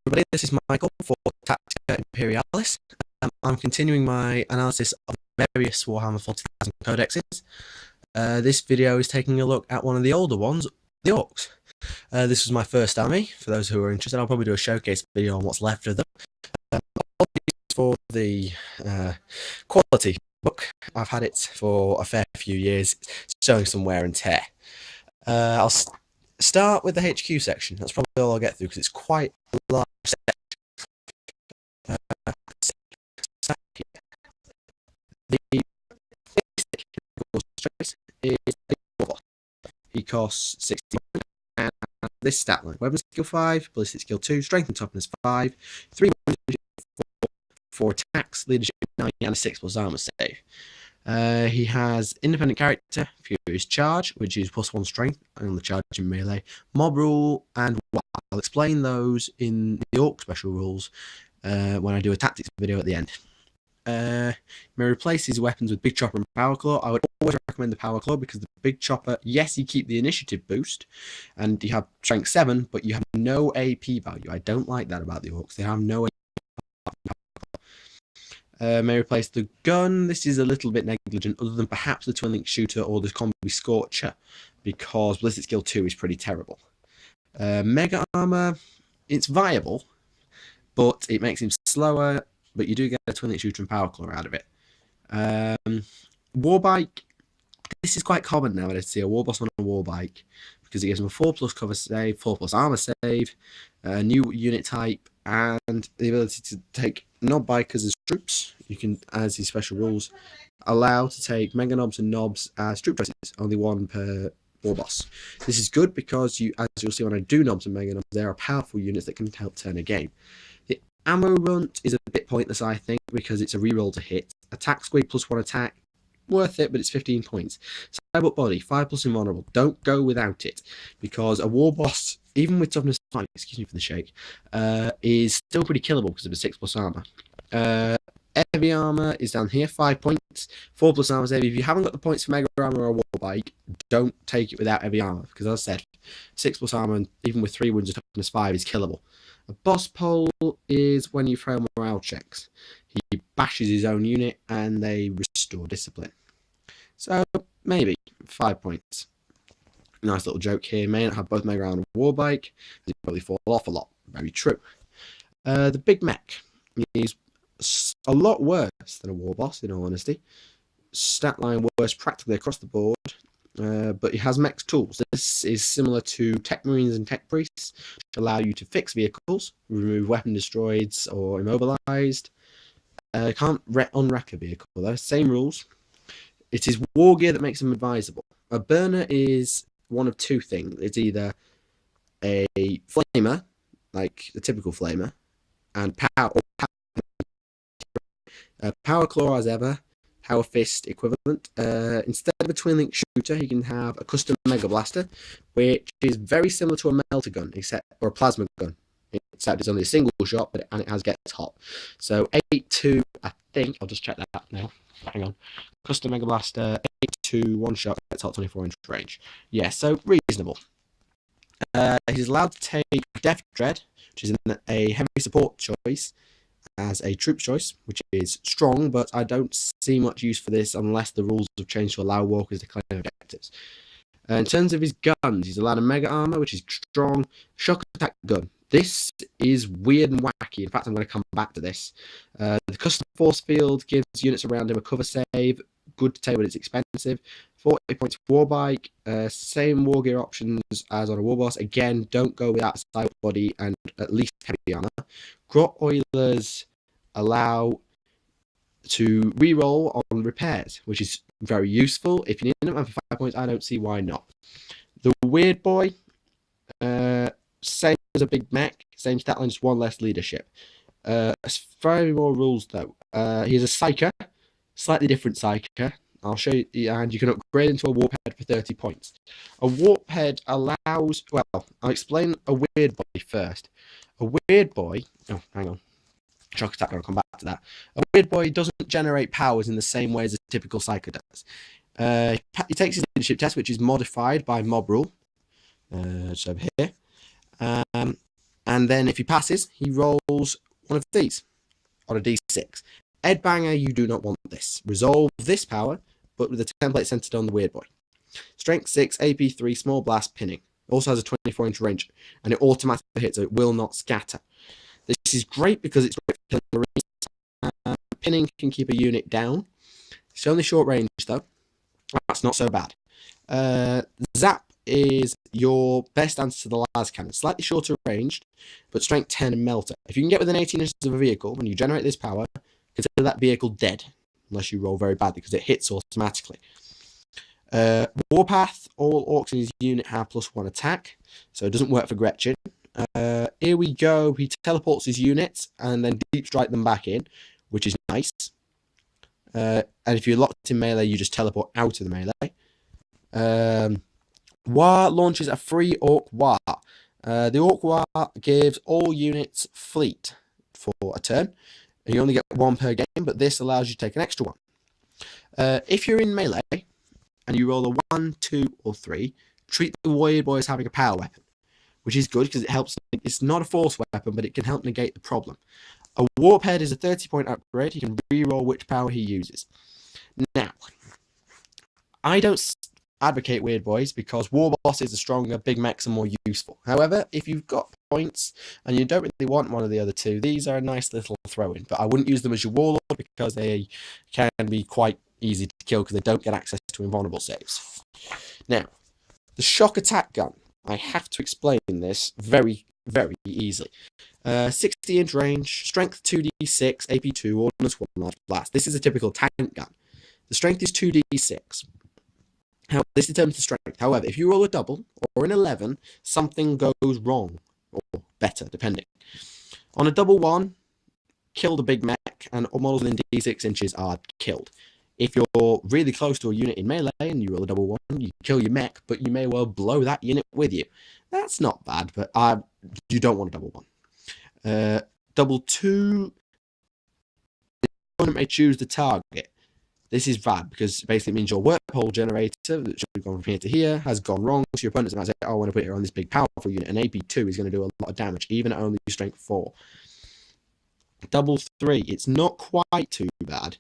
Everybody, this is Michael for Tactica Imperialis. I'm continuing my analysis of various Warhammer 40,000 codexes. This video is taking a look at one of the older ones, the Orks. This was my first army. For those who are interested, I'll probably do a showcase video on what's left of them. For the quality book, I've had it for a fair few years, it's showing some wear and tear. I'll start with the HQ section. That's probably all I'll get through because it's quite a large section. The basic strength is he costs 60, and this stat line: weapon skill 5, ballistic skill 2, strength and toughness 5, 3 4 attacks, leadership 9, and a 6+ armor save. He has independent character, Furious Charge, which is +1 strength on the charge in melee, mob rule, and I'll explain those in the Ork special rules when I do a tactics video at the end. May replace his weapons with Big Chopper and Power Claw. I would always recommend the Power Claw because the Big Chopper, yes, you keep the initiative boost and you have strength 7, but you have no AP value. I don't like that about the Orks. They have no AP. May replace the gun. This is a little bit negligent, other than perhaps the Twin Link Shooter or the Combi Scorcher, because ballistic skill 2 is pretty terrible. Mega armor, it's viable, but it makes him slower. But you do get a Twin Link Shooter and Power Claw out of it. Warbike, this is quite common nowadays to see a Warboss on a Warbike because it gives him a 4+ cover save, 4+ armor save, a new unit type, and the ability to take Nob Bikers as troops. You can, as these special rules allow, to take Mega Nobs and Nobs as troop choices, only 1 per Warboss. This is good because, as you'll see when I do Nobs and Mega Nobs, they are powerful units that can help turn a game. The ammo runt is a bit pointless, I think, because it's a reroll to hit. Attack squig +1 attack, worth it, but it's 15 points. Cyborg body, 5+ invulnerable. Don't go without it, because a Warboss, even with toughness 5, excuse me for the shake, is still pretty killable because of a 6+ armor. Heavy armor is down here, 5 points, 4+ armor save. If you haven't got the points for Mega armor or Warbike, don't take it without heavy armor, because as I said, 6+ armor, and even with 3 wounds of toughness 5, is killable. A boss pole is when you throw morale checks. He bashes his own unit and they restore discipline. So maybe 5 points. Nice little joke here. May not have both Mega armor and Warbike, as he probably fall off a lot. Very true. The big mech is a lot worse than a Warboss, in all honesty. Stat line worse practically across the board. But it has mech tools. This is similar to Tech Marines and Tech Priests, which allow you to fix vehicles, remove weapon destroyeds or immobilized. Can't unrack a vehicle though. Same rules. It is war gear that makes them advisable. A burner is one of 2 things. It's either a flamer, like the typical flamer, and power claw as ever. Power Fist equivalent. Instead of a Twin Link Shooter, you can have a custom Mega Blaster, which is very similar to a melter gun, or a plasma gun, except it's only a single shot, and it gets hot. So 8-2, I think. I'll just check that out now. Hang on. Custom Mega Blaster, 8-2, 1 shot, gets hot, 24-inch range. Yeah, so reasonable. He's allowed to take Death Dread, which is a heavy support choice, as a troop choice, which is strong, but I don't see much use for this unless the rules have changed to allow walkers to claim objectives. In terms of his guns, he's allowed a Mega armor, which is strong, shock attack gun. This is weird and wacky. In fact, I'm going to come back to this. The custom force field gives units around him a cover save. Good to take, but it's expensive. 40 points for Warbike. Same war gear options as on a Warboss. Again, don't go without cyber body and at least heavy armor. Grot Oilers allow to reroll on repairs, which is very useful. If you need them for 5 points, I don't see why not. The Weird Boy, same as a big mech, same stat line, just 1 less leadership. Very more rules though. He's a Psyker, slightly different Psyker. I'll show you, and you can upgrade into a Warp Head for 30 points. A Warp Head allows, well, I'll explain a Weird Boy first. A Weird Boy, oh, hang on. Shock attack, I'll come back to that. A Weird Boy doesn't generate powers in the same way as a typical Psyker does. He takes his leadership test, which is modified by mob rule. It's over here. And then if he passes, he rolls one of these on a d6. Edbanger, you do not want this. Resolve this power, but with the template centered on the weird boy. Strength 6, AP 3, small blast, pinning. Also has a 24-inch range, and it automatically hits, so it will not scatter. This is great because it's great for killing Marines. Pinning can keep a unit down. It's only short range, though. That's not so bad. Zap is your best answer to the las cannon. Slightly shorter ranged, but strength 10 and melter. If you can get within 18 inches of a vehicle when you generate this power, consider that vehicle dead, unless you roll very badly, because it hits automatically. Warpath, all orcs in his unit have +1 attack, so it doesn't work for Gretchen. Here we go, he teleports his units and then deep strike them back in, which is nice. And if you're locked in melee, you just teleport out of the melee. War launches a free Ork War. The Ork War gives all units fleet for a turn. And you only get 1 per game, but this allows you to take an extra 1. If you're in melee and you roll a 1, 2, or 3, treat the weird boy as having a power weapon, which is good because it helps. It's not a force weapon, but it can help negate the problem. A warp head is a 30-point upgrade. You can reroll which power he uses. Now, I don't advocate weird boys because war bosses are stronger, big mechs are more useful. However, if you've got points and you don't really want one of the other two, these are a nice little throw-in. But I wouldn't use them as your warlord because they can be quite easy to kill because they don't get access to invulnerable saves. Now, the shock attack gun. I have to explain this very, very easily. 60-inch range, strength 2d6, AP 2, ordnance 1, large blast. This is a typical tank gun. The strength is 2d6. How this determines the strength. However, if you roll a double or an 11, something goes wrong, or better, depending. On a double 1, kill the big mech, and all models within d6 inches are killed. If you're really close to a unit in melee and you roll a double 1, you kill your mech, but you may well blow that unit with you. That's not bad, but you don't want a double 1. Double 2, the opponent may choose the target. This is bad because it basically means your wormhole generator that should have gone from here to here has gone wrong. So your opponent's might say, oh, I want to put it on this big powerful unit. And AP2 is going to do a lot of damage, even at only strength 4. Double 3, it's not quite too bad,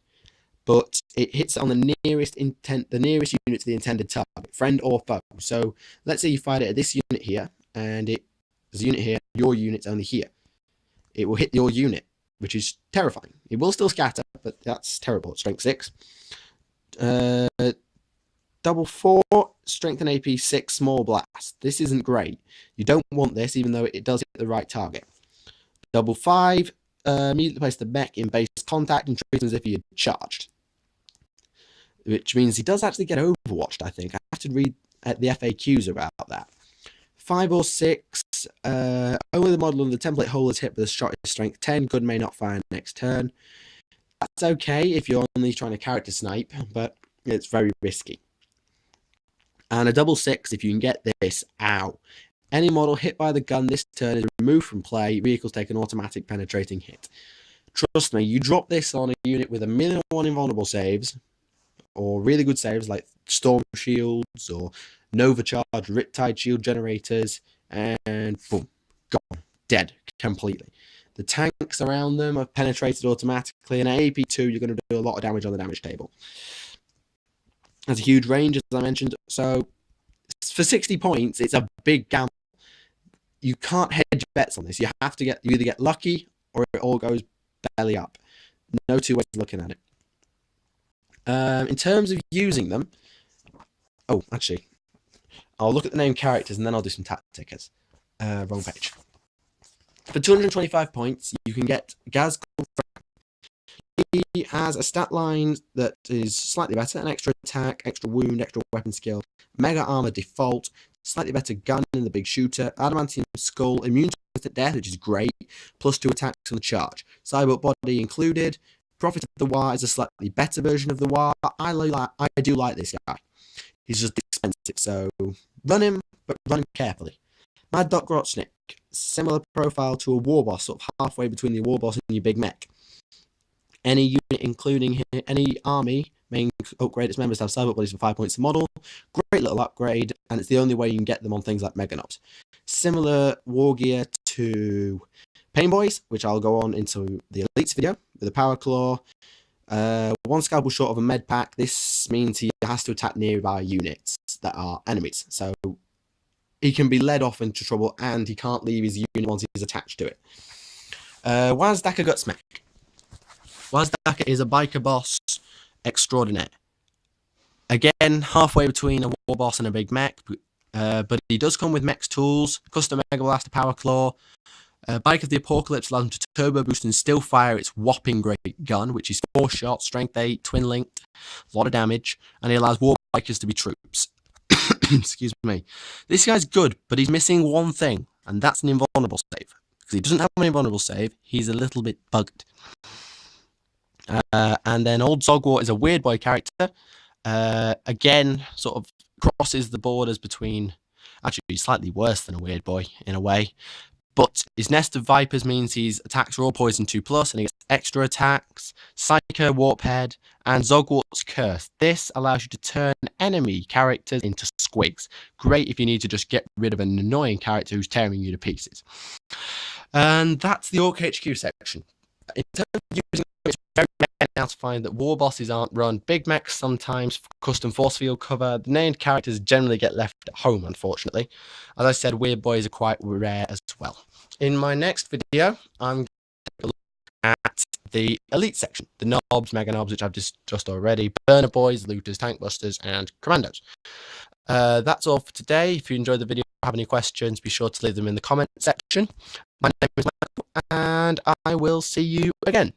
but it hits on the nearest unit to the intended target, friend or foe. So let's say you fired it at this unit here, and there's a unit here, your unit's only here. It will hit your unit, which is terrifying. It will still scatter, but that's terrible. Strength 6. Double 4, strength and AP 6, small blast. This isn't great. You don't want this, even though it does hit the right target. Double 5, immediately place the mech in base contact and treat him as if he had charged. Which means he does actually get overwatched, I think. I have to read the FAQs about that. 5 or 6, only the model of the template hole is hit with a shot is strength 10. Gun may not fire next turn. That's okay if you're only trying to character snipe, but it's very risky. And a double 6, if you can get this, ow. Any model hit by the gun this turn is removed from play. Vehicles take an automatic penetrating hit. Trust me, you drop this on a unit with a -1 invulnerable saves, or really good saves like Storm Shields or Nova Charge, Riptide Shield generators, and boom, gone, dead completely. The tanks around them are penetrated automatically, and at AP2, you're going to do a lot of damage on the damage table. Has a huge range, as I mentioned, so for 60 points, it's a big gamble. You can't hedge bets on this. You have to you either get lucky or it all goes belly up. No two ways of looking at it. In terms of using them, oh, actually, I'll look at the name characters and then I'll do some tacticas. Wrong page. For 225 points, you can get Gaz. He has a stat line that is slightly better, an extra attack, extra wound, extra weapon skill, mega armor default, slightly better gun in the big shooter, adamantium skull, immune to death, which is great, +2 attacks on the charge. Cyborg body included. Prophet of the War is a slightly better version of the War. I do like this guy. He's just expensive, so run him, but run him carefully. Mad Dog Grotznik, similar profile to a war boss, sort of halfway between the war boss and your big mech. Any unit, including any army, may upgrade its members to have cyborg bodies for 5 points a model. Great little upgrade, and it's the only way you can get them on things like Meganobs. Similar war gear to Pain Boys, which I'll go on into the Elites video with a Power Claw. One scalpel short of a med pack. This means he has to attack nearby units that are enemies. So he can be led off into trouble, and he can't leave his unit once he's attached to it. Wazdaka Gutsmech. Wazdaka is a biker boss extraordinaire. Again, halfway between a war boss and a big mech, but he does come with mech's tools, custom Mega Blast, Power Claw. Bike of the Apocalypse allows him to turbo boost and still fire its whopping great gun, which is 4 shots, strength 8, twin linked, a lot of damage, and he allows war bikers to be troops. Excuse me. This guy's good, but he's missing one thing, and that's an invulnerable save. Because he doesn't have an invulnerable save, he's a little bit bugged. And then Old Zogwart is a weird boy character. Again, sort of crosses the borders between, actually he's slightly worse than a weird boy in a way, but his Nest of Vipers means he's attacks raw poison 2+, and he gets extra attacks, Psycho, Warp Head, and Zogwart's Curse. This allows you to turn enemy characters into squigs. Great if you need to just get rid of an annoying character who's tearing you to pieces. And that's the Ork HQ section. In terms of using, it's very now to find that war bosses aren't run. Big mechs sometimes for custom force field cover. The named characters generally get left at home, unfortunately. As I said, weird boys are quite rare as well. In my next video, I'm going to take a look at the elite section. The knobs, mega knobs, which I've discussed already. Burner boys, looters, tank busters, and commandos. That's all for today. If you enjoyed the video or have any questions, be sure to leave them in the comment section. My name is Michael, and I will see you again.